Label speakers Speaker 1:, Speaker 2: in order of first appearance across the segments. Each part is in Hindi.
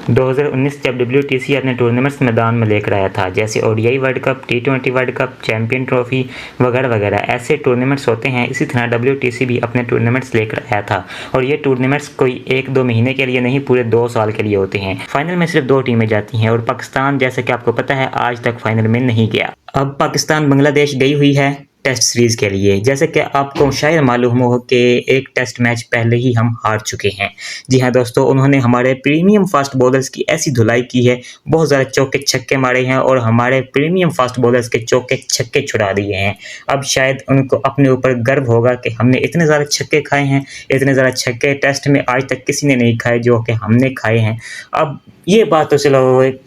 Speaker 1: 2019 जब WTC अपने टूर्नामेंट्स मैदान में लेकर आया था, जैसे ODI world cup, T20 world cup, champion trophy वगैरह वगैरह ऐसे टूर्नामेंट्स होते हैं। इसी तरह WTC भी अपने टूर्नामेंट्स लेकर आया था और ये टूर्नामेंट्स कोई 1-2 महीने के लिए नहीं, पूरे 2 साल के लिए होते हैं। फाइनल में सिर्फ 2 टीमें जाती हैं और पाकिस्तान, जैसे कि आपको पता है, आज तक फाइनल में नहीं गया। अब पाकिस्तान बांग्लादेश गई हुई है टेस्ट सीरीज के लिए। जैसे कि आपको शायद मालूम हो कि एक टेस्ट मैच पहले ही हम हार चुके हैं। जी हाँ दोस्तों, उन्होंने हमारे प्रीमियम फास्ट बॉलर्स की ऐसी धुलाई की है, बहुत ज़्यादा चौके छक्के मारे हैं और हमारे प्रीमियम फास्ट बॉलर्स के चौके छक्के छुड़ा दिए हैं। अब शायद उनको अपने ऊपर गर्व होगा कि हमने इतने ज़्यादा छक्के खाए हैं, इतने ज़्यादा छक्के टेस्ट में आज तक किसी ने नहीं खाए जो कि हमने खाए हैं। अब ये बात तो चलो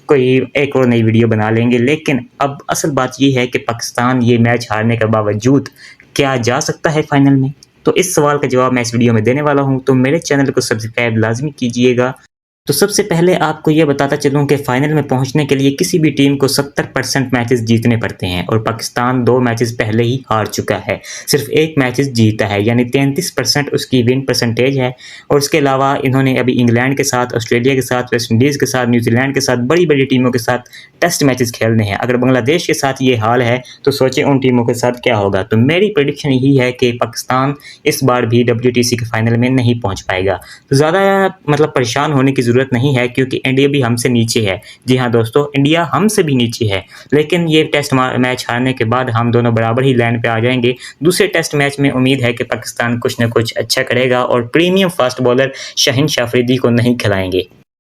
Speaker 1: कोई एक और नई वीडियो बना लेंगे, लेकिन अब असल बात ये है कि पाकिस्तान ये मैच हारने के बावजूद क्या जा सकता है फाइनल में? तो इस सवाल का जवाब मैं इस वीडियो में देने वाला हूं, तो मेरे चैनल को सब्सक्राइब लाजमी कीजिएगा। तो सबसे पहले आपको ये बताता चलूं कि फाइनल में पहुंचने के लिए किसी भी टीम को 70% मैचेस जीतने पड़ते हैं और पाकिस्तान 2 मैचेस पहले ही हार चुका है, सिर्फ 1 मैचेस जीता है, यानी 33% उसकी विन परसेंटेज है। और इसके अलावा इन्होंने अभी इंग्लैंड के साथ, ऑस्ट्रेलिया के साथ, वेस्ट इंडीज़ के साथ, न्यूजीलैंड के साथ, बड़ी बड़ी टीमों के साथ टेस्ट मैचेस खेलने हैं। अगर बांग्लादेश के साथ ये हाल है तो सोचें उन टीमों के साथ क्या होगा। तो मेरी प्रेडिक्शन यही है कि पाकिस्तान इस बार भी WTC के फाइनल में नहीं पहुँच पाएगा। तो ज़्यादा परेशान होने की ज़रूरत नहीं है, क्योंकि इंडिया भी हमसे नीचे है। जी हाँ दोस्तों, इंडिया हमसे भी नीचे है, लेकिन ये टेस्ट मैच हारने के बाद हम दोनों बराबर ही लाइन पे आ जाएंगे। दूसरे टेस्ट मैच में उम्मीद है कि पाकिस्तान कुछ न कुछ अच्छा करेगा और premium fast bowler Shaheen Shah Afridi को नहीं खिलाएंगे।